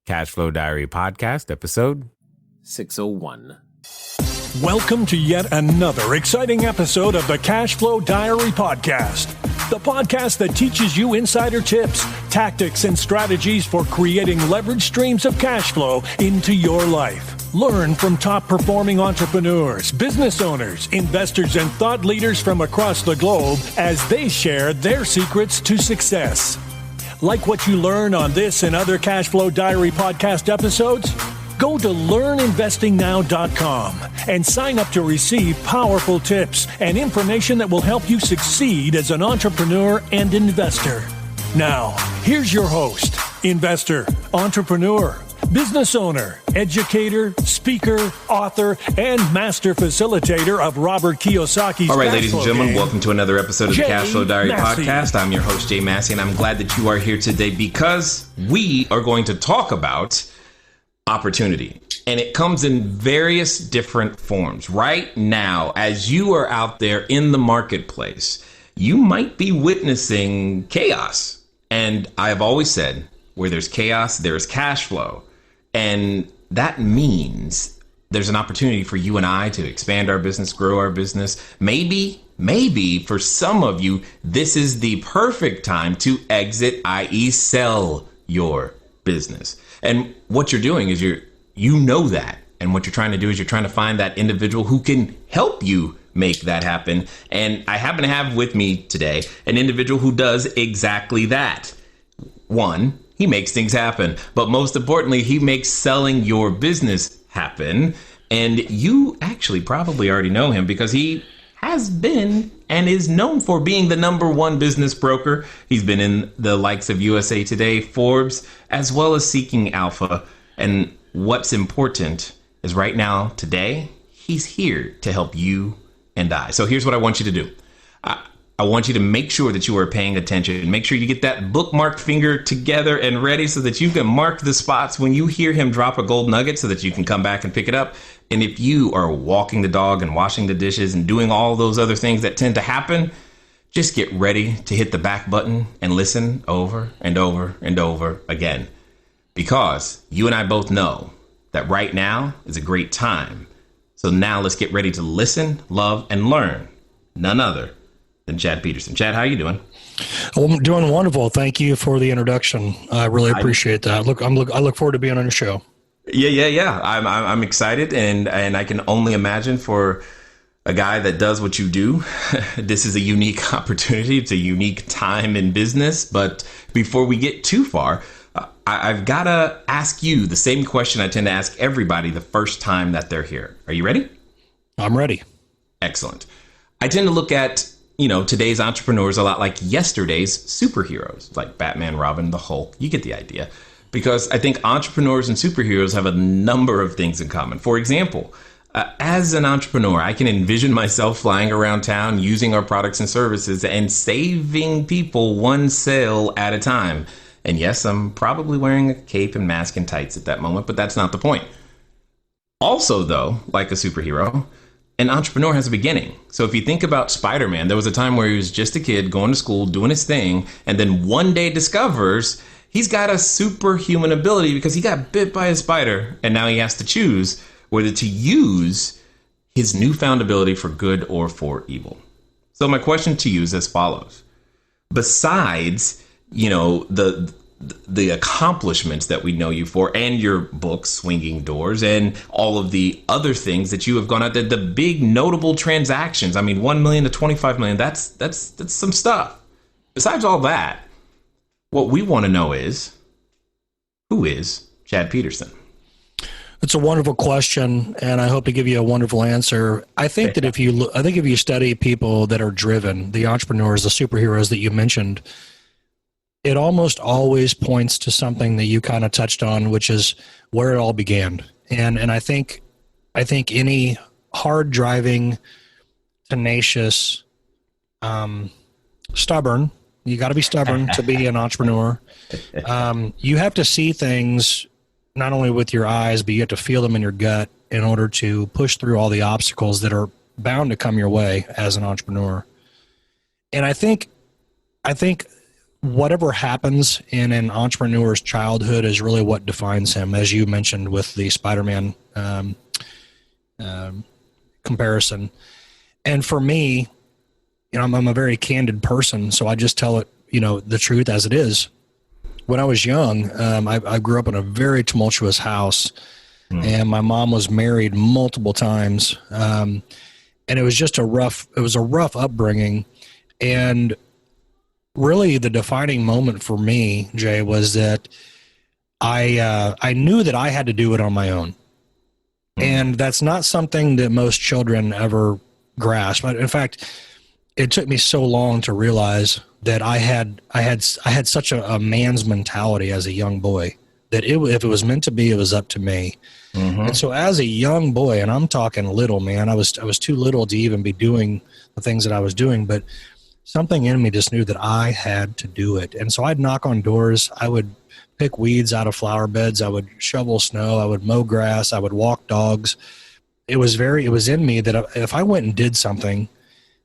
Cashflow Diary Podcast, episode 601. Welcome to yet another exciting episode of the Cashflow Diary Podcast, the podcast that teaches you insider tips, tactics, and strategies for creating leverage streams of cash flow into your life. Learn from top-performing entrepreneurs, business owners, investors, and thought leaders from across the globe as they share their secrets to success. Like what you learn on this and other Cashflow Diary podcast episodes? Go to learninvestingnow.com and sign up to receive powerful tips and information that will help you succeed as an entrepreneur and investor. Now, here's your host, investor, entrepreneur, business owner, educator, speaker, author, and master facilitator of Robert Kiyosaki's All right, ladies and gentlemen, welcome to another episode of the Cashflow Diary Podcast. I'm your host, Jay Massey, and I'm glad that you are here today because we are going to talk about opportunity. And it comes in various different forms. Right now, as you are out there in the marketplace, you might be witnessing chaos. And I've always said, where there's chaos, there's cash flow. And that means there's an opportunity for you and I to expand our business, grow our business. Maybe for some of you, this is the perfect time to exit, i.e. sell your business. And what you're doing is you know that. And what you're trying to do is you're trying to find that individual who can help you make that happen. And I happen to have with me today an individual who does exactly that. One, he makes things happen, but most importantly, he makes selling your business happen. And you actually probably already know him because he has been and is known for being the number one business broker. He's been in the likes of USA Today, Forbes, as well as Seeking Alpha. And what's important is right now, today, he's here to help you and I. So here's what I want you to do. I want you to make sure that you are paying attention. Make sure you get that bookmark finger together and ready so that you can mark the spots when you hear him drop a gold nugget so that you can come back and pick it up. And if you are walking the dog and washing the dishes and doing all those other things that tend to happen, just get ready to hit the back button and listen over and over and over again. Because you and I both know that right now is a great time. So now let's get ready to listen, love, and learn none other than Chad Peterson. Chad, how are you doing? I'm doing wonderful. Thank you for the introduction. I really appreciate that. I look forward to being on your show. Yeah. I'm excited, and I can only imagine for a guy that does what you do, this is a unique opportunity. It's a unique time in business. But before we get too far, I've got to ask you the same question I tend to ask everybody the first time that they're here. Are you ready? I'm ready. Excellent. I tend to look at today's entrepreneurs a lot like yesterday's superheroes, like Batman, Robin, the Hulk. You get the idea. Because I think entrepreneurs and superheroes have a number of things in common. For example, as an entrepreneur, I can envision myself flying around town using our products and services and saving people one sale at a time. And yes, I'm probably wearing a cape and mask and tights at that moment, but that's not the point. Also, though, like a superhero, an entrepreneur has a beginning. So if you think about Spider-Man, there was a time where he was just a kid going to school, doing his thing, and then one day discovers he's got a superhuman ability because he got bit by a spider, and now he has to choose whether to use his newfound ability for good or for evil. So my question to you is as follows. Besides, the accomplishments that we know you for and your book, Swinging Doors, and all of the other things that you have gone out there, the big notable transactions. I mean, 1 million to 25 million, that's some stuff. Besides all that, what we want to know is, who is Chad Peterson? It's a wonderful question, and I hope to give you a wonderful answer. I think that if you study people that are driven, the entrepreneurs, the superheroes that you mentioned, it almost always points to something that you kind of touched on, which is where it all began. And I think any hard driving, tenacious, stubborn, you got to be stubborn to be an entrepreneur. You have to see things not only with your eyes, but you have to feel them in your gut in order to push through all the obstacles that are bound to come your way as an entrepreneur. And I think whatever happens in an entrepreneur's childhood is really what defines him, as you mentioned with the Spider-Man comparison. And for me, I'm a very candid person, so I just tell it, the truth as it is. When I was young, I grew up in a very tumultuous house, and my mom was married multiple times, and it was just a rough upbringing. And really, the defining moment for me, Jay, was that I knew that I had to do it on my own, and that's not something that most children ever grasp. In fact, it took me so long to realize that I had such a man's mentality as a young boy that if it was meant to be, it was up to me. And so as a young boy, and I'm talking little, man, I was too little to even be doing the things that I was doing, but something in me just knew that I had to do it. And so I'd knock on doors. I would pick weeds out of flower beds. I would shovel snow. I would mow grass. I would walk dogs. It was in me that if I went and did something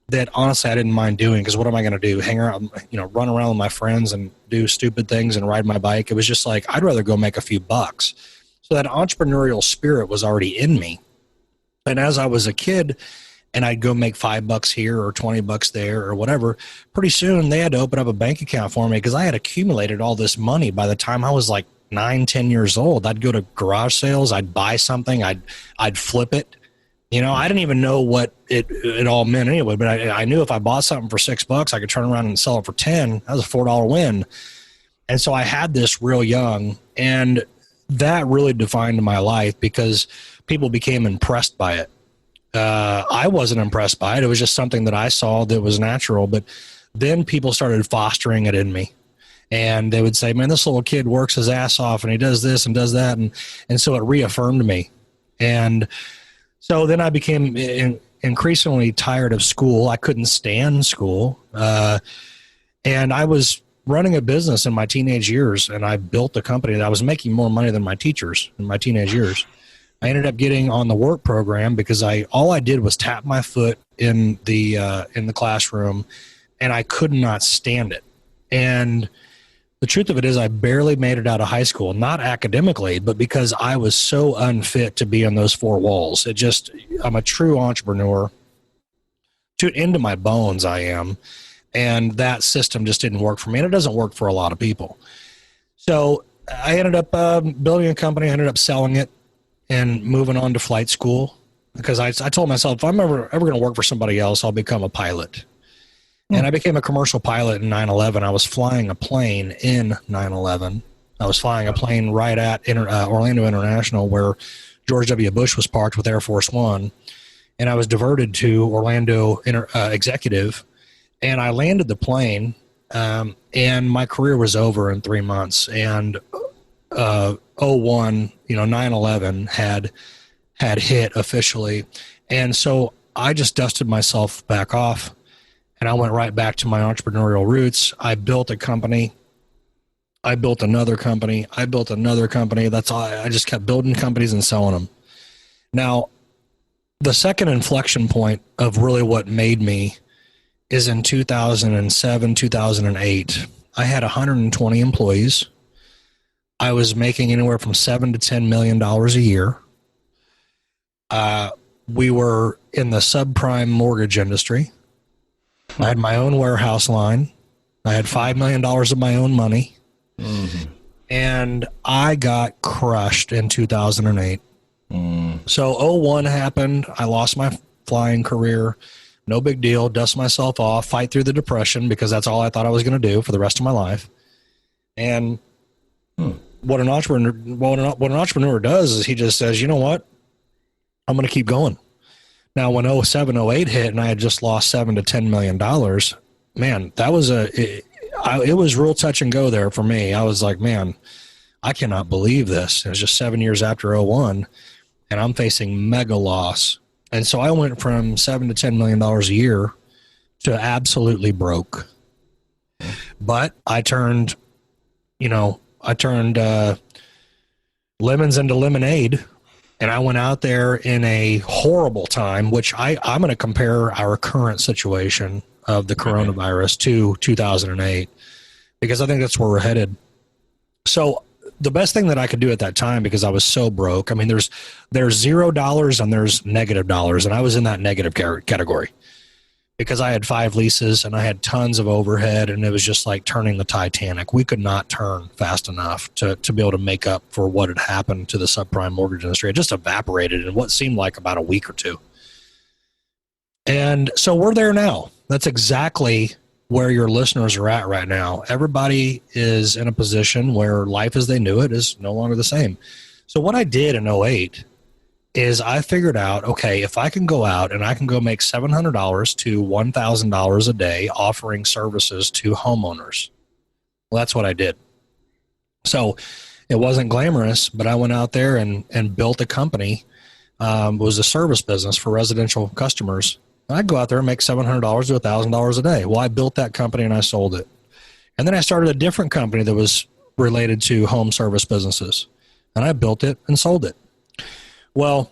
that honestly I didn't mind doing, because what am I going to do? Hang around, run around with my friends and do stupid things and ride my bike. It was just like, I'd rather go make a few bucks. So that entrepreneurial spirit was already in me. And as I was a kid, and I'd go make $5 here or $20 there or whatever, pretty soon they had to open up a bank account for me because I had accumulated all this money by the time I was like 9-10 years old. I'd go to garage sales. I'd buy something. I'd flip it. I didn't even know what it all meant anyway, but I knew if I bought something for $6, I could turn around and sell it for 10. That was a $4 win. And so I had this real young, and that really defined my life because people became impressed by it. I wasn't impressed by it. It was just something that I saw that was natural, but then people started fostering it in me. And they would say, man, this little kid works his ass off and he does this and does that. And so it reaffirmed me. And so then I became increasingly tired of school. I couldn't stand school. And I was running a business in my teenage years, and I built a company that I was making more money than my teachers in my teenage years. I ended up getting on the work program because all I did was tap my foot in the classroom, and I could not stand it. And the truth of it is I barely made it out of high school, not academically, but because I was so unfit to be in those four walls. I'm a true entrepreneur. Into my bones, I am. And that system just didn't work for me, and it doesn't work for a lot of people. So I ended up building a company. I ended up selling it and moving on to flight school because I told myself, if I'm ever going to work for somebody else, I'll become a pilot. And I became a commercial pilot in 9/11. I was flying a plane in 9/11. I was flying a plane right at Orlando International, where George W. Bush was parked with Air Force One. And I was diverted to Orlando Executive. And I landed the plane, and my career was over in 3 months. And 9/11 had hit officially. And so I just dusted myself back off. And I went right back to my entrepreneurial roots. I built a company. I built another company. I built another company. That's all. I just kept building companies and selling them. Now, the second inflection point of really what made me is in 2007, 2008. I had 120 employees. I was making anywhere from $7 to $10 million a year. We were in the subprime mortgage industry. I had my own warehouse line. I had $5 million of my own money. And I got crushed in 2008. So 01 happened. I lost my flying career. No big deal. Dust myself off, fight through the depression because that's all I thought I was going to do for the rest of my life. And what an entrepreneur does is he just says, you know what? I'm going to keep going. Now, when 07, 08 hit and I had just lost $7 to $10 million, man, that was it was real touch and go there for me. I was like, man, I cannot believe this. It was just 7 years after 01, and I'm facing mega loss. And so I went from $7 to $10 million a year to absolutely broke. But I turned lemons into lemonade. And I went out there in a horrible time, which I'm going to compare our current situation of the coronavirus to 2008. because I think that's where we're headed. So the best thing that I could do at that time, because I was so broke, I mean, there's $0 and there's -$, and I was in that negative category because I had 5 leases and I had tons of overhead, and it was just like turning the Titanic. We could not turn fast enough to be able to make up for what had happened to the subprime mortgage industry. It just evaporated in what seemed like about a week or two. And so we're there now. That's exactly where your listeners are at right now. Everybody is in a position where life as they knew it is no longer the same. So what I did in 2008 is I figured out, okay, if I can go out and I can go make $700 to $1,000 a day offering services to homeowners. Well, that's what I did. So it wasn't glamorous, but I went out there and built a company. It was a service business for residential customers. I'd go out there and make $700 to $1,000 a day. Well, I built that company and I sold it. And then I started a different company that was related to home service businesses. And I built it and sold it. Well,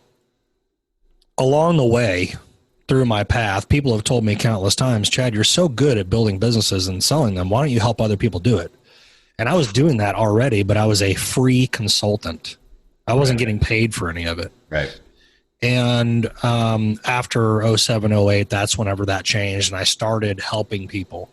along the way through my path, people have told me countless times, Chad, you're so good at building businesses and selling them. Why don't you help other people do it? And I was doing that already, but I was a free consultant. I wasn't getting paid for any of it. Right. And after 07, 08, that's whenever that changed, and I started helping people.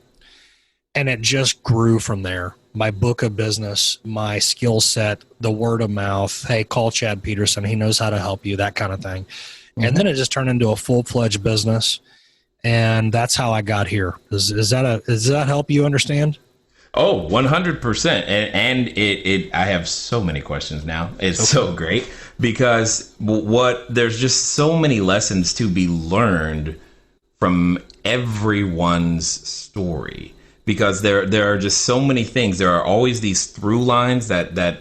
And it just grew from there. My book of business, my skill set, the word of mouth, hey, call Chad Peterson. He knows how to help you, that kind of thing. Mm-hmm. And then it just turned into a full-fledged business. And that's how I got here. Does that help you understand? Oh, 100%. And I have so many questions now. It's so great because there's just so many lessons to be learned from everyone's story, because there are just so many things. There are always these through lines that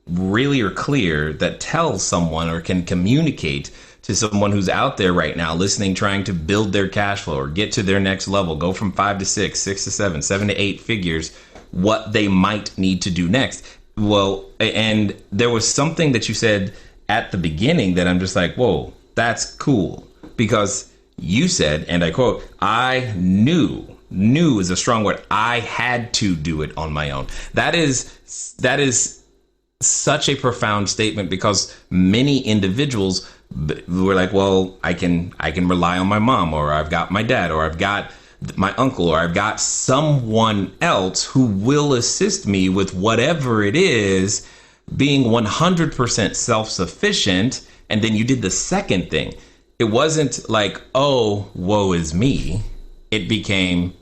really are clear, that tell someone or can communicate to someone who's out there right now listening, trying to build their cash flow or get to their next level, go from 5 to 6, 6 to 7, 7 to 8 figures, what they might need to do next. Well, and there was something that you said at the beginning that I'm just like, whoa, that's cool. Because you said, and I quote, I knew is a strong word. I had to do it on my own. That is such a profound statement, because many individuals were like, well, I can rely on my mom, or I've got my dad, or I've got my uncle, or I've got someone else who will assist me with whatever it is, being 100% self-sufficient. And then you did the second thing. It wasn't like, oh, woe is me. It became,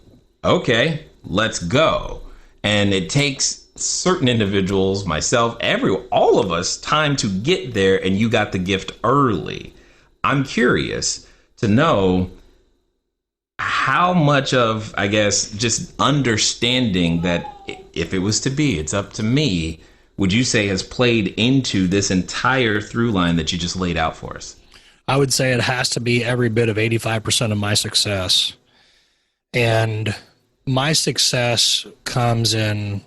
okay, let's go. And it takes certain individuals, myself, all of us, time to get there, and you got the gift early. I'm curious to know how much of, I guess, just understanding that if it was to be, it's up to me, would you say has played into this entire through line that you just laid out for us? I would say it has to be every bit of 85% of my success. And my success comes in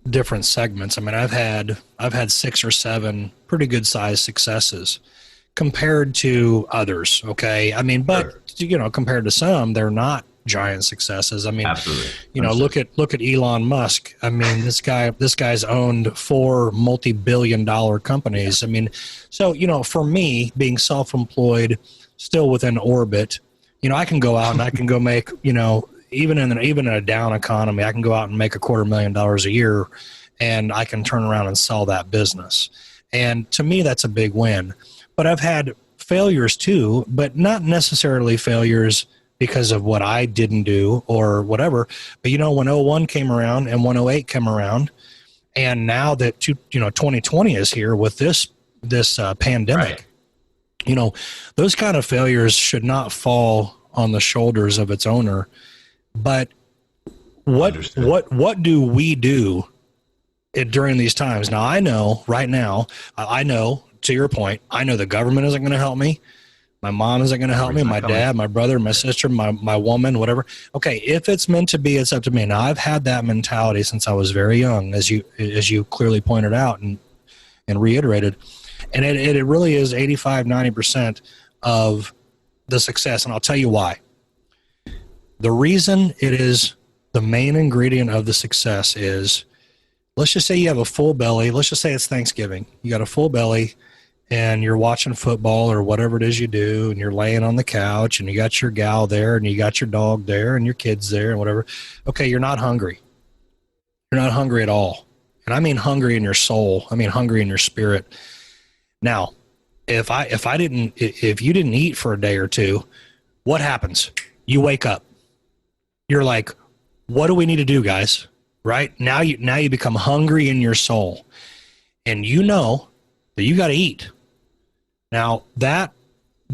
different segments. I mean, I've had 6 or 7 pretty good sized successes compared to others. Okay. I mean, but compared to some, they're not giant successes. I mean, absolutely. Look at Elon Musk. I mean, this guy's owned 4 multi-billion-dollar companies. I mean, so, for me, being self-employed, still within orbit, I can go out and I can go make, even in a down economy, I can go out and make $250,000 a year, and I can turn around and sell that business. And to me, that's a big win. But I've had failures too, but not necessarily failures because of what I didn't do or whatever. But when 01 came around and when 08 came around, and now that 2020 is here with this pandemic, right. Those kind of failures should not fall on the shoulders of its owner. But what do we do during these times? Now, I know right now, to your point, I know the government isn't going to help me. My mom isn't going to help me. My dad, my brother, my sister, my woman, whatever. Okay, if it's meant to be, it's up to me. Now, I've had that mentality since I was very young, as you clearly pointed out and reiterated. And it really is 85, 90% of the success. And I'll tell you why. The reason it is the main ingredient of the success is, let's just say you have a full belly. Let's just say it's Thanksgiving. You got a full belly and you're watching football or whatever it is you do, and you're laying on the couch and you got your gal there and you got your dog there and your kids there and whatever. Okay, you're not hungry. You're not hungry at all. And I mean hungry in your soul. I mean hungry in your spirit. Now, if you didn't eat for a day or two, what happens? You wake up. You're like, what do we need to do, guys? Right? Now you become hungry in your soul. And you know that you got to eat. Now, that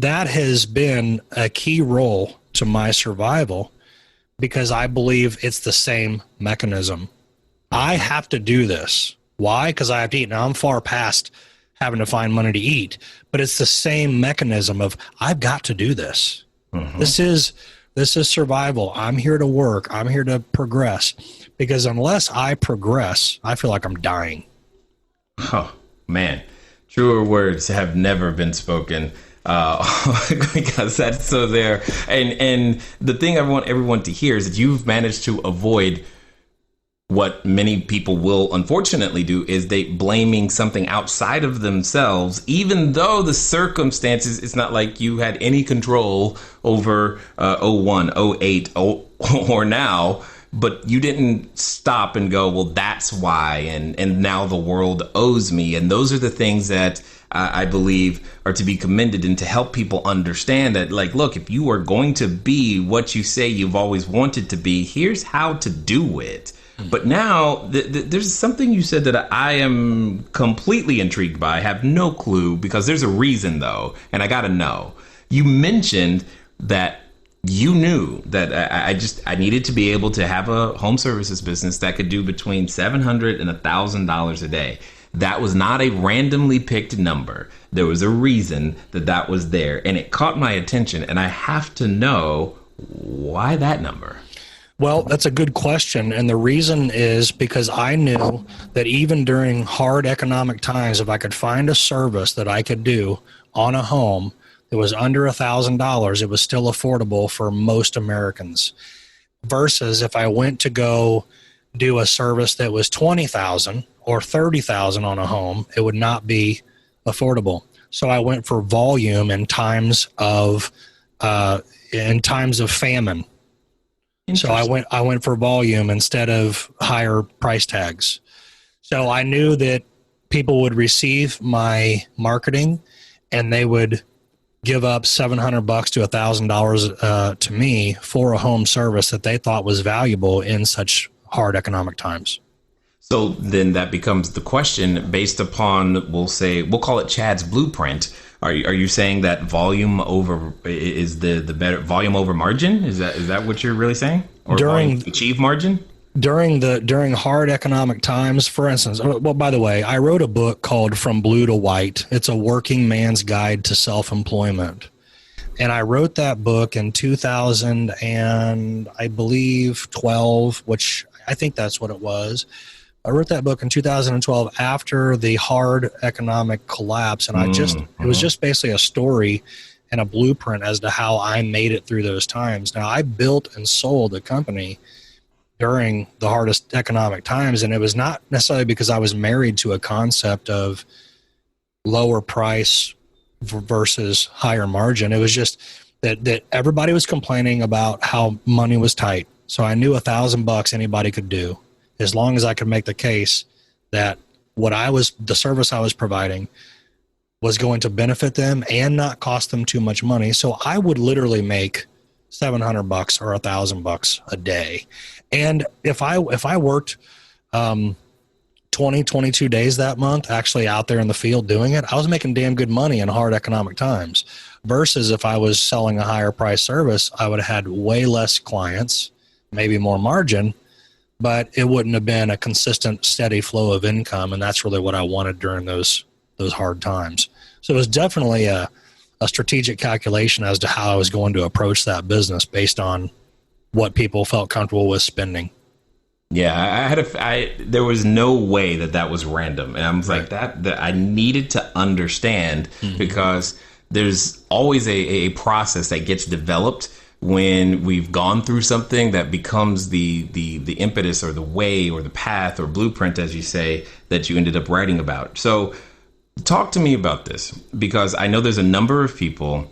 has been a key role to my survival, because I believe it's the same mechanism. I have to do this. Why? Because I have to eat. Now, I'm far past having to find money to eat, but it's the same mechanism of, I've got to do this. Mm-hmm. This is survival. I'm here to work. I'm here to progress, because unless I progress, I feel like I'm dying. Oh, man. Truer words have never been spoken, because that's so there. And the thing I want everyone to hear is that you've managed to avoid what many people will unfortunately do, is they blaming something outside of themselves, even though the circumstances, it's not like you had any control over 01, 08, or now. But you didn't stop and go, well, that's why, and now the world owes me. And those are the things that I believe are to be commended, and to help people understand that, like, look, if you are going to be what you say you've always wanted to be, here's how to do it. But now there's something you said that I am completely intrigued by. I have no clue, because there's a reason, though, and I got to know. You mentioned that you knew that I needed to be able to have a home services business that could do between $700 and $1,000 a day. That was not a randomly picked number. There was a reason that was there, and it caught my attention. And I have to know, why that number? Well, that's a good question. And the reason is because I knew that even during hard economic times, if I could find a service that I could do on a home that was under $1,000, it was still affordable for most Americans. Versus if I went to go do a service that was $20,000 or $30,000 on a home, it would not be affordable. So I went for volume in times of famine. So I went for volume instead of higher price tags. So I knew that people would receive my marketing and they would give up $700 to $1,000 to me for a home service that they thought was valuable in such hard economic times. So then that becomes the question, based upon, we'll call it Chad's blueprint. Are you saying that volume over is the better, volume over margin? Is that what you're really saying? Or achieve margin? During hard economic times, for instance, well, by the way, I wrote a book called From Blue to White. It's a working man's guide to self-employment. And I wrote that book in 2000 and I believe 12, which I think that's what it was. I wrote that book in 2012 after the hard economic collapse. And it was just basically a story and a blueprint as to how I made it through those times. Now, I built and sold a company during the hardest economic times, and it was not necessarily because I was married to a concept of lower price versus higher margin. It was just that everybody was complaining about how money was tight. So I knew $1,000 anybody could do, as long as I could make the case that the service I was providing was going to benefit them and not cost them too much money. So I would literally make $700 or $1,000 a day. And if I worked 22 days that month, actually out there in the field doing it, I was making damn good money in hard economic times. Versus if I was selling a higher price service, I would have had way less clients, maybe more margin, but it wouldn't have been a consistent, steady flow of income. And that's really what I wanted during those hard times. So it was definitely a strategic calculation as to how I was going to approach that business based on what people felt comfortable with spending. Yeah, there was no way that was random. And I was like, that I needed to understand, because there's always a process that gets developed when we've gone through something that becomes the impetus or the way or the path or blueprint, as you say, that you ended up writing about. So talk to me about this, because I know there's a number of people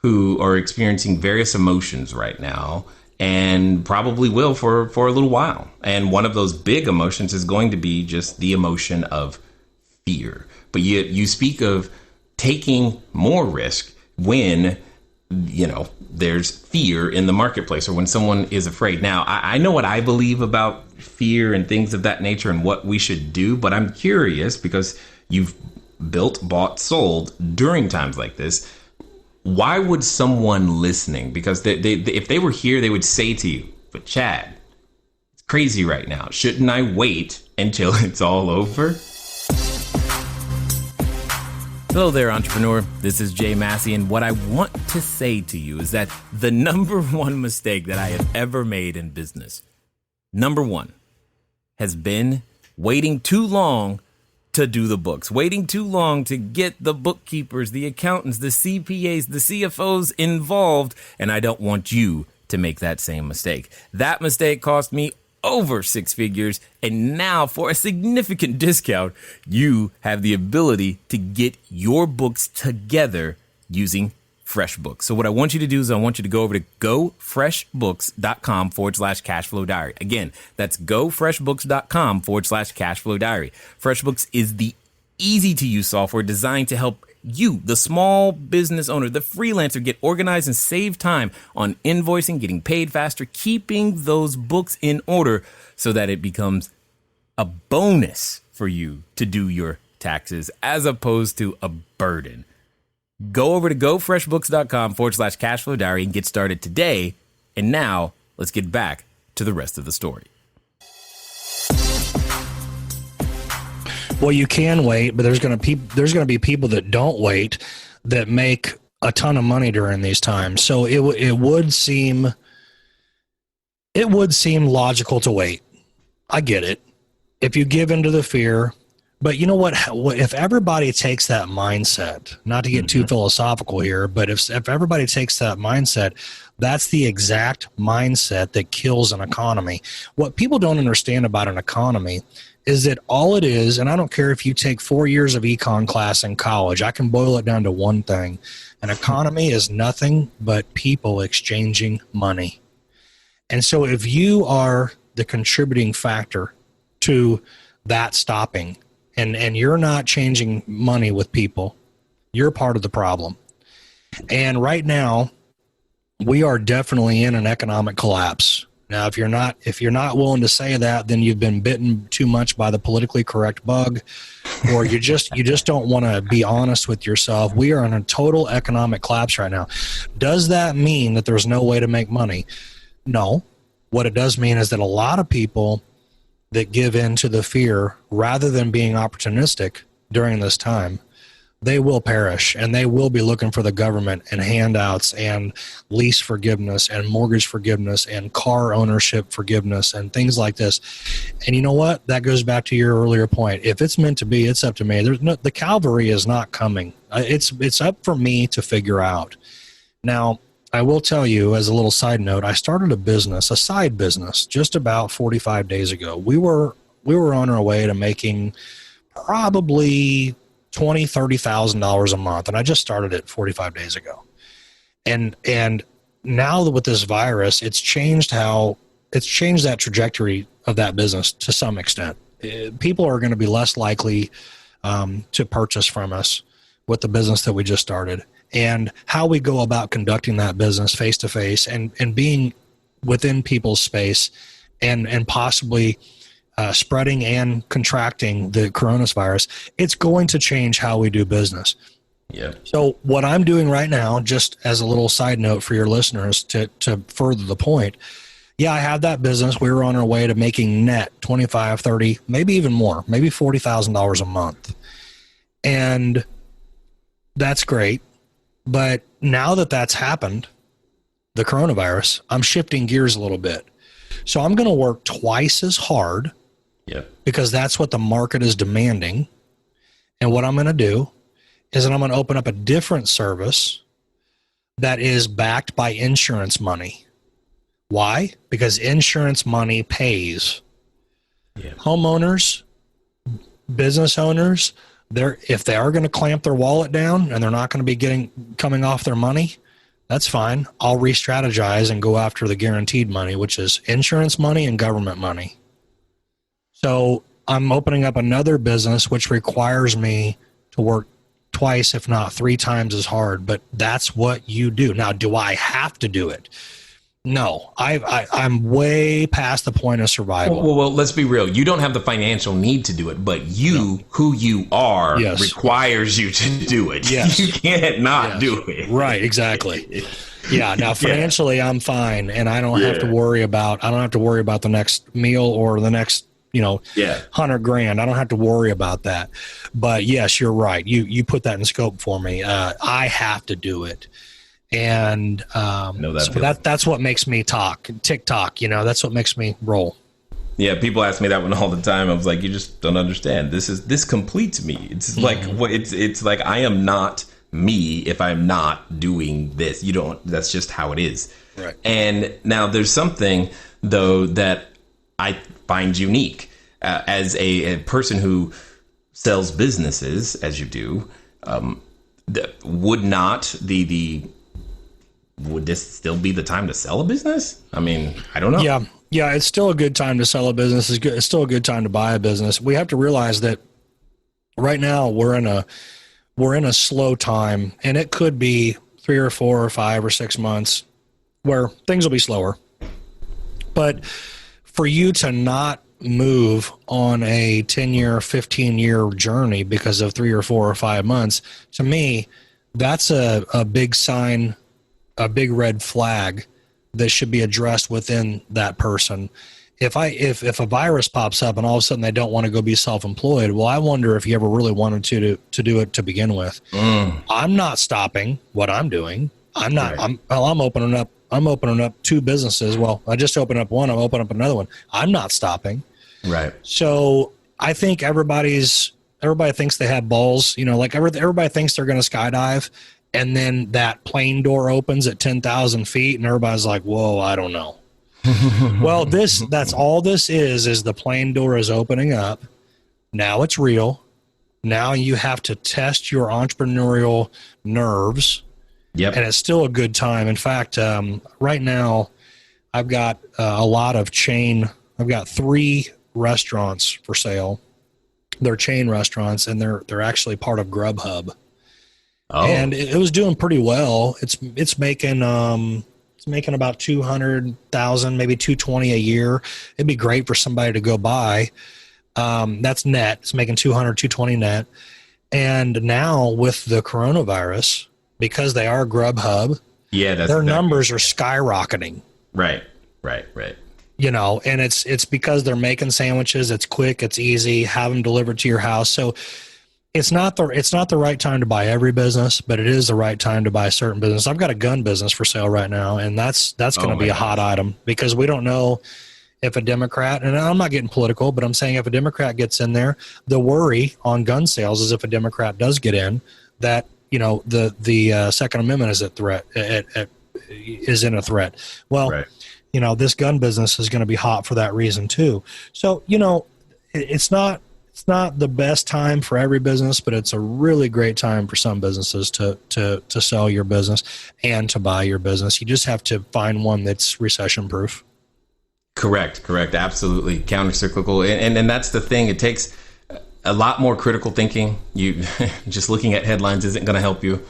who are experiencing various emotions right now and probably will for a little while. And one of those big emotions is going to be just the emotion of fear. But yet you speak of taking more risk when, you know, there's fear in the marketplace or when someone is afraid. Now, I know what I believe about fear and things of that nature and what we should do, but I'm curious because you've built, bought, sold during times like this. Why would someone listening, because they if they were here, they would say to you, but Chad, it's crazy right now. Shouldn't I wait until it's all over? Hello there, entrepreneur. This is Jay Massey, and what I want to say to you is that the number one mistake that I have ever made in business, number one, has been waiting too long to do the books, waiting too long to get the bookkeepers, the accountants, the CPAs, the CFOs involved, and I don't want you to make that same mistake. That mistake cost me over six figures, and now for a significant discount, you have the ability to get your books together using FreshBooks. So what I want you to do is I want you to go over to gofreshbooks.com/cashflowdiary. Again, that's gofreshbooks.com/cashflowdiary. FreshBooks is the easy to use software designed to help you, the small business owner, the freelancer, get organized and save time on invoicing, getting paid faster, keeping those books in order so that it becomes a bonus for you to do your taxes as opposed to a burden. Go over to gofreshbooks.com/cashflowdiary and get started today. And now let's get back to the rest of the story. Well, you can wait, but there's going to be people that don't wait that make a ton of money during these times. So it would seem logical to wait. I get it. If you give into the fear, but you know what? If everybody takes that mindset, not to get too philosophical here, but if everybody takes that mindset, that's the exact mindset that kills an economy. What people don't understand about an economy is that all it is, and I don't care if you take 4 years of econ class in college, I can boil it down to one thing. An economy is nothing but people exchanging money. And so if you are the contributing factor to that stopping, and you're not changing money with people, you're part of the problem. And right now, we are definitely in an economic collapse. Now, if you're not willing to say that, then you've been bitten too much by the politically correct bug, or you just don't want to be honest with yourself. We are in a total economic collapse right now. Does that mean that there's no way to make money? No. What it does mean is that a lot of people that give in to the fear rather than being opportunistic during this time, they will perish, and they will be looking for the government and handouts and lease forgiveness and mortgage forgiveness and car ownership forgiveness and things like this. And you know what? That goes back to your earlier point. If it's meant to be, it's up to me. The cavalry is not coming. It's up for me to figure out. Now, I will tell you, as a little side note, I started a side business, just about 45 days ago. We were on our way to making probably $20,000-$30,000 a month, and I just started it 45 days ago. And now with this virus, it's changed that trajectory of that business to some extent. People are going to be less likely to purchase from us with the business that we just started, and how we go about conducting that business face to face and being within people's space and possibly spreading and contracting the coronavirus, it's going to change how we do business. Yeah. So what I'm doing right now, just as a little side note for your listeners to further the point, yeah, I have that business. We were on our way to making net 25, 30, maybe even more, maybe $40,000 a month. And that's great. But now that that's happened, the coronavirus, I'm shifting gears a little bit. So I'm going to work twice as hard. Yep. Because that's what the market is demanding. And what I'm going to do is that I'm going to open up a different service that is backed by insurance money. Why? Because insurance money pays. Yeah. Homeowners, business owners, if they are going to clamp their wallet down and they're not going to be coming off their money, that's fine. I'll re-strategize and go after the guaranteed money, which is insurance money and government money. So I'm opening up another business which requires me to work twice, if not 3 times as hard, but that's what you do. Now, do I have to do it? No, I'm way past the point of survival. Well, let's be real. You don't have the financial need to do it, but who you are, requires you to do it. Yes. You can't not do it. Right, exactly. Yeah. Now, financially, I'm fine, and I don't have to worry about the next meal or the next, $100,000. I don't have to worry about that. But yes, you're right. You put that in scope for me. I have to do it. And that's what makes me TikTok, that's what makes me roll. Yeah, people ask me that one all the time. I was like, you just don't understand. This completes me. It's like it's like I am not me if I'm not doing this. That's just how it is. Right. And now there's something though that I find unique as a person who sells businesses, as you do. Would this still be the time to sell a business? I mean, I don't know. Yeah, it's still a good time to sell a business. It's still a good time to buy a business. We have to realize that right now we're in a slow time, and it could be 3 or 4 or 5 or 6 months where things will be slower. But for you to not move on a 10-year, 15-year journey because of 3 or 4 or 5 months, to me, that's a big sign, a big red flag that should be addressed within that person. If a virus pops up and all of a sudden they don't want to go be self-employed, well, I wonder if you ever really wanted to do it to begin with. I'm not stopping what I'm doing. I'm not. Right. I'm opening up 2 businesses. Well, I just opened up one. I'm opening up another one. I'm not stopping. Right. So I think everybody thinks they have balls. Like everybody thinks they're going to skydive. And then that plane door opens at 10,000 feet and everybody's like, whoa, I don't know. Well, that's all this is the plane door is opening up. Now it's real. Now you have to test your entrepreneurial nerves. Yep. And it's still a good time. In fact, right now I've got a lot of I've got 3 restaurants for sale. They're chain restaurants and they're actually part of Grubhub. Oh. And it was doing pretty well. It's making about 200,000, maybe 220 a year. It'd be great for somebody to go buy. That's net. It's making 220 net. And now with the coronavirus, because they are Grubhub, their numbers are skyrocketing. Right. And it's because they're making sandwiches. It's quick. It's easy. Have them delivered to your house. So it's not the right time to buy every business, but it is the right time to buy certain business. I've got a gun business for sale right now, and that's going to be a hot item because we don't know if a Democrat, and I'm not getting political, but I'm saying if a Democrat gets in there, the worry on gun sales is if a Democrat does get in, that the Second Amendment is is in a threat. Well, right. This gun business is going to be hot for that reason too. So it's not the best time for every business, but it's a really great time for some businesses to sell your business and to buy your business. You just have to find one that's recession proof. Correct. Absolutely. Countercyclical. And that's the thing. It takes a lot more critical thinking. You just looking at headlines isn't going to help you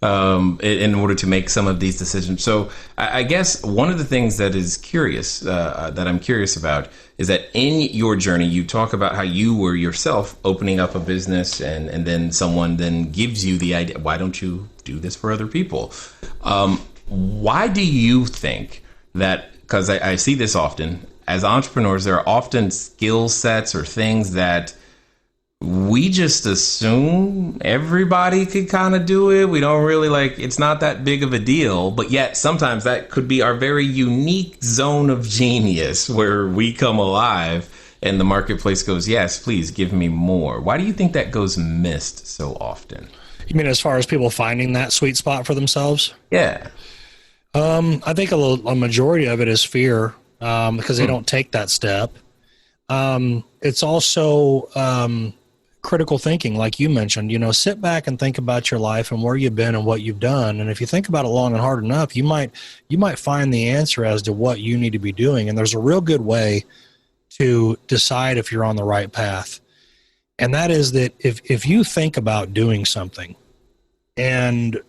in order to make some of these decisions. So I guess one of the things that is curious, that I'm curious about, is that in your journey, you talk about how you were yourself opening up a business and then someone then gives you the idea, why don't you do this for other people? Why do you think that, because I see this often, as entrepreneurs, there are often skill sets or things that we just assume everybody could kind of do it. We don't really it's not that big of a deal, but yet sometimes that could be our very unique zone of genius where we come alive and the marketplace goes, yes, please give me more. Why do you think that goes missed so often? You mean as far as people finding that sweet spot for themselves? Yeah. I think a majority of it is fear, because they don't take that step. It's also critical thinking, like you mentioned. Sit back and think about your life and where you've been and what you've done. And if you think about it long and hard enough, you might find the answer as to what you need to be doing. And there's a real good way to decide if you're on the right path. And that is that if you think about doing something, and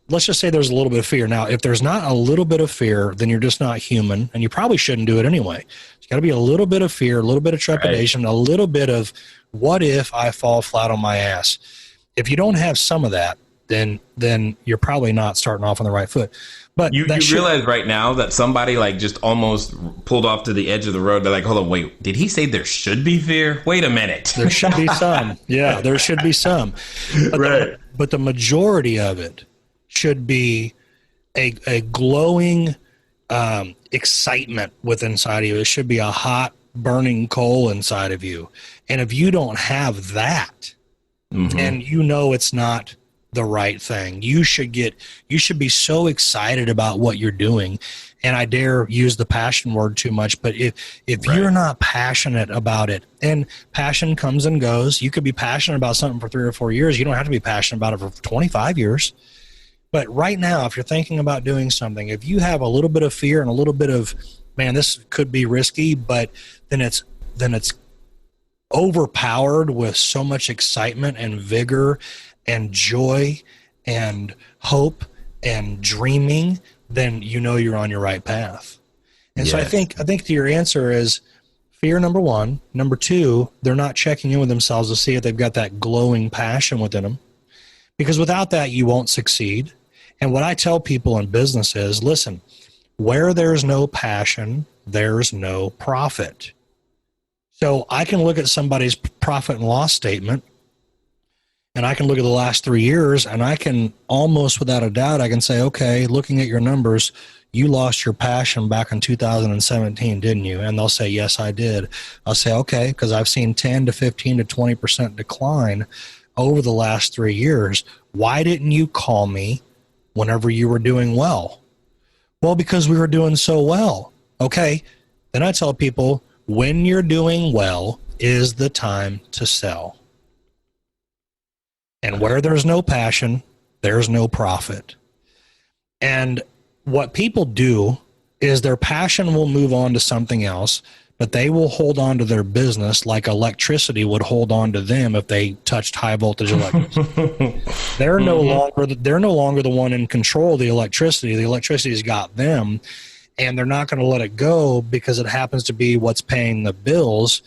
let's just say there's a little bit of fear. Now, if there's not a little bit of fear, then you're just not human, and you probably shouldn't do it anyway. It's got to be a little bit of fear, a little bit of trepidation, a little bit of what if I fall flat on my ass? If you don't have some of that, then you're probably not starting off on the right foot. But you realize right now that somebody like just almost pulled off to the edge of the road. They're like, hold on, wait, did he say there should be fear? Wait a minute. There should be some. Yeah, there should be some. But but the majority of it should be a glowing excitement within inside of you. It should be a hot, burning coal inside of you. And if you don't have that, then it's not the right thing. You should be so excited about what you're doing. And I dare use the passion word too much, but if you're not passionate about it, and passion comes and goes, you could be passionate about something for 3 or 4 years. You don't have to be passionate about it for 25 years. But right now, if you're thinking about doing something, if you have a little bit of fear and a little bit of, man, this could be risky, but then it's overpowered with so much excitement and vigor and joy and hope and dreaming, then you're on your right path. And so I think to your answer is fear, number one. Number two, they're not checking in with themselves to see if they've got that glowing passion within them. Because without that, you won't succeed. And what I tell people in business is, listen, where there's no passion, there's no profit. So I can look at somebody's profit and loss statement, and I can look at the last 3 years, and I can almost without a doubt, I can say, okay, looking at your numbers, you lost your passion back in 2017, didn't you? And they'll say, yes, I did. I'll say, okay, because I've seen 10 to 15 to 20% decline over the last 3 years. Why didn't you call me whenever you were doing well? Well, because we were doing so well. Okay. Then I tell people, when you're doing well is the time to sell. And where there's no passion, there's no profit. And what people do is their passion will move on to something else, but they will hold on to their business like electricity would hold on to them if they touched high voltage electricity. They're no longer the one in control of the electricity. The electricity's got them, and they're not going to let it go because it happens to be what's paying the bills.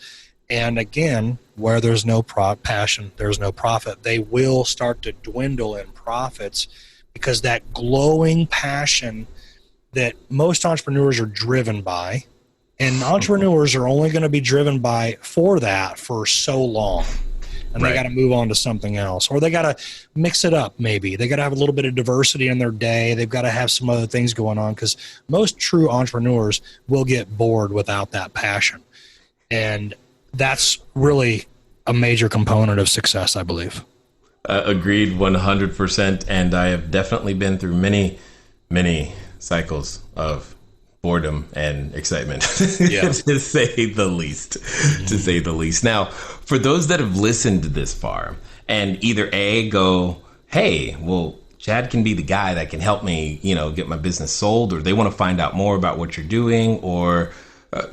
And again, where there's no passion, there's no profit. They will start to dwindle in profits because that glowing passion that most entrepreneurs are driven by, and entrepreneurs are only going to be driven by for so long. And they got to move on to something else, or they got to mix it up. Maybe they got to have a little bit of diversity in their day. They've got to have some other things going on, because most true entrepreneurs will get bored without that passion. And that's really a major component of success, I believe. Agreed 100%. And I have definitely been through many, many cycles of boredom and excitement, to say the least. To say the least. Now, for those that have listened this far and either go, hey, well, Chad can be the guy that can help me, get my business sold, or they want to find out more about what you're doing, or,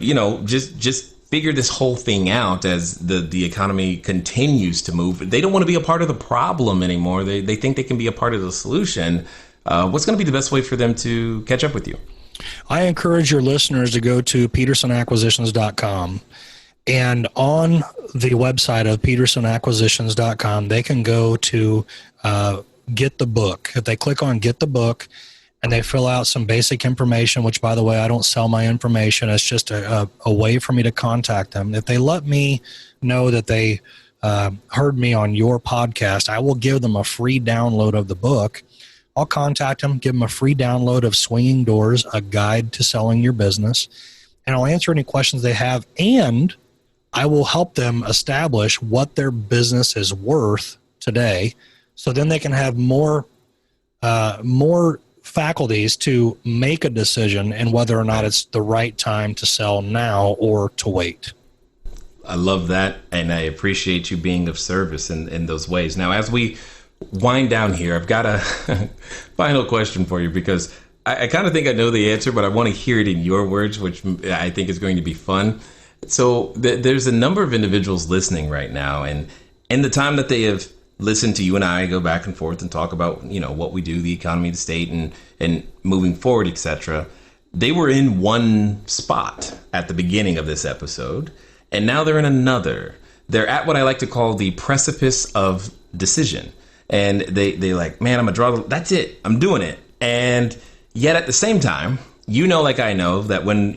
just figure this whole thing out as the economy continues to move. They don't want to be a part of the problem anymore. They think they can be a part of the solution. What's going to be the best way for them to catch up with you? I encourage your listeners to go to petersonacquisitions.com, and on the website of petersonacquisitions.com, they can go to get the book. If they click on get the book and they fill out some basic information, which, by the way, I don't sell my information. It's just a way for me to contact them. If they let me know that they heard me on your podcast, I will give them a free download of the book. I'll contact them, give them a free download of Swinging Doors, a guide to selling your business, and I'll answer any questions they have, and I will help them establish what their business is worth today So then they can have more faculties to make a decision and whether or not it's the right time to sell now or to wait. I love that, and I appreciate you being of service in those ways. Now, as we wind down here, I've got a final question for you, because I kind of think I know the answer, but I want to hear it in your words, which I think is going to be fun. So there's a number of individuals listening right now, and in the time that they have listened to you and I go back and forth and talk about, what we do, the economy, the state, and moving forward, etc., they were in one spot at the beginning of this episode, and now they're in another. They're at what I like to call the precipice of decision. And they like, man, I'm going to draw. That's it. I'm doing it. And yet at the same time, like I know, that when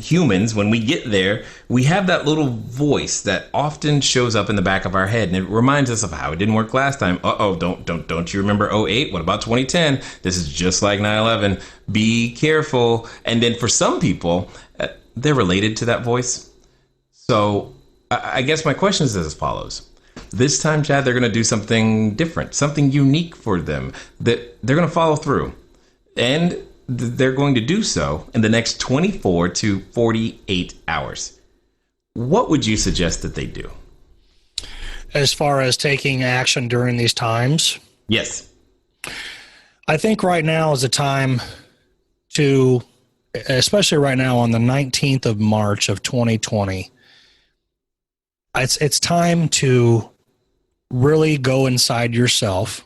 we get there, we have that little voice that often shows up in the back of our head. And it reminds us of how it didn't work last time. Don't you remember 08? What about 2010? This is just like 9/11. Be careful. And then for some people, they're related to that voice. So I guess my question is as follows. This time, Chad, they're going to do something different, something unique for them, that they're going to follow through. And they're going to do so in the next 24 to 48 hours. What would you suggest that they do? As far as taking action during these times? Yes. I think right now is a time to, especially right now on the 19th of March of 2020, it's time to really go inside yourself.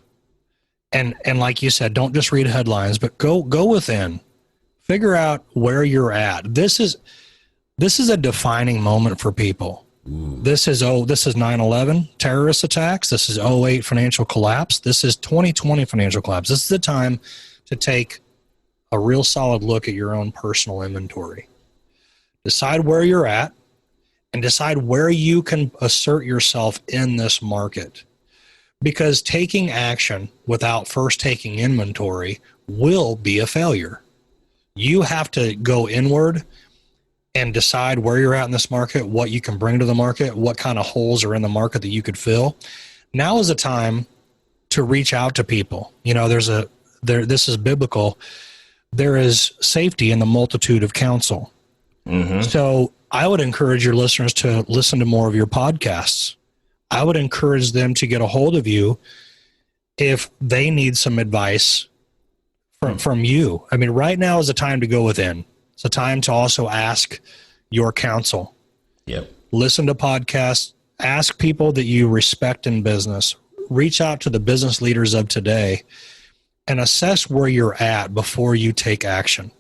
And like you said, don't just read headlines, but go within, figure out where you're at. This is a defining moment for people. Ooh. This is 9/11 terrorist attacks. This is 08 financial collapse. This is 2020 financial collapse. This is the time to take a real solid look at your own personal inventory. Decide where you're at and decide where you can assert yourself in this market. Because taking action without first taking inventory will be a failure. You have to go inward and decide where you're at in this market, what you can bring to the market, what kind of holes are in the market that you could fill. Now is a time to reach out to people. This is biblical. There is safety in the multitude of counsel. Mm-hmm. So I would encourage your listeners to listen to more of your podcasts. I would encourage them to get a hold of you if they need some advice from you. I mean, right now is a time to go within. It's a time to also ask your counsel. Yep. Listen to podcasts. Ask people that you respect in business. Reach out to the business leaders of today and assess where you're at before you take action.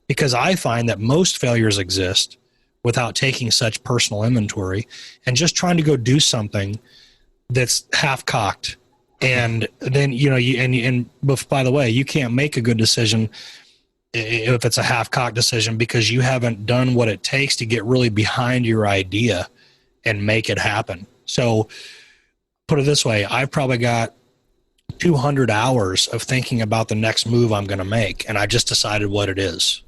Because I find that most failures exist without taking such personal inventory and just trying to go do something that's half-cocked. And then, by the way, you can't make a good decision if it's a half-cocked decision because you haven't done what it takes to get really behind your idea and make it happen. So put it this way, I've probably got 200 hours of thinking about the next move I'm going to make, and I just decided what it is.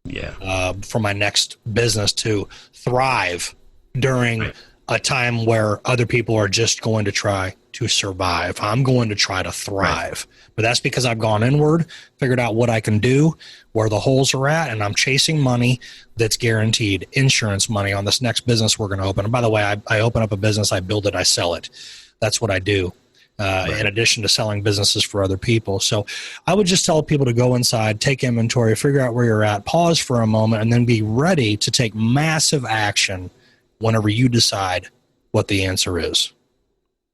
Yeah. For my next business to thrive during a time where other people are just going to try to survive. I'm going to try to thrive. But that's because I've gone inward, figured out what I can do, where the holes are at, and I'm chasing money that's guaranteed, insurance money on this next business we're going to open. And by the way, I open up a business, I build it, I sell it. That's what I do. In addition to selling businesses for other people. So I would just tell people to go inside, take inventory, figure out where you're at, pause for a moment, and then be ready to take massive action whenever you decide what the answer is.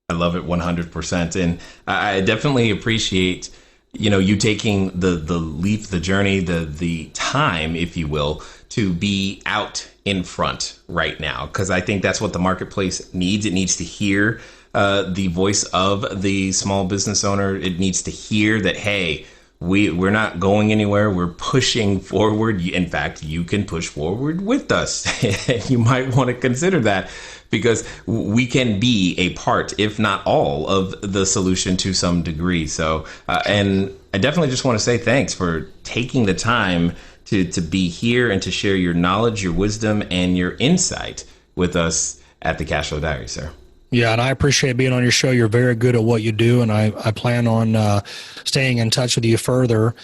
I love it 100%. And I definitely appreciate, you taking the leap, the journey, the time, if you will, to be out in front right now. Because I think that's what the marketplace needs. It needs to hear the voice of the small business owner. It needs to hear that, hey, we're not going anywhere. We're pushing forward. In fact, you can push forward with us. You might want to consider that because we can be a part, if not all, of the solution to some degree. So, and I definitely just want to say thanks for taking the time to be here and to share your knowledge, your wisdom, and your insight with us at the CashFlow Diary, sir. Yeah, and I appreciate being on your show. You're very good at what you do, and I plan on staying in touch with you further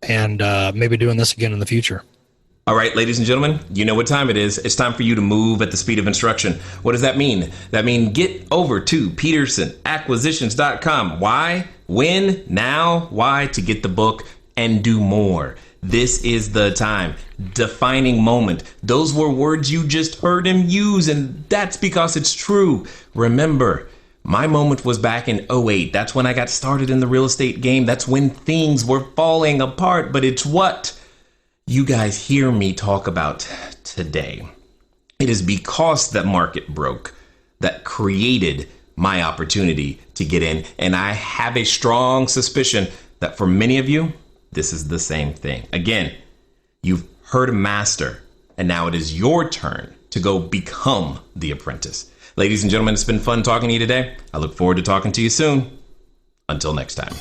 and maybe doing this again in the future. All right, ladies and gentlemen, you know what time it is. It's time for you to move at the speed of instruction. What does that mean? That means get over to PetersonAcquisitions.com. Why? When? Now? Why? To get the book and do more. This is the time. Defining moment. Those were words you just heard him use, and that's because it's true. Remember, my moment was back in 2008. That's when I got started in the real estate game. That's when things were falling apart, but it's what you guys hear me talk about today. It is because that market broke that created my opportunity to get in, and I have a strong suspicion that for many of you, this is the same thing. Again, you've heard a master, and now it is your turn to go become the apprentice. Ladies and gentlemen, it's been fun talking to you today. I look forward to talking to you soon. Until next time.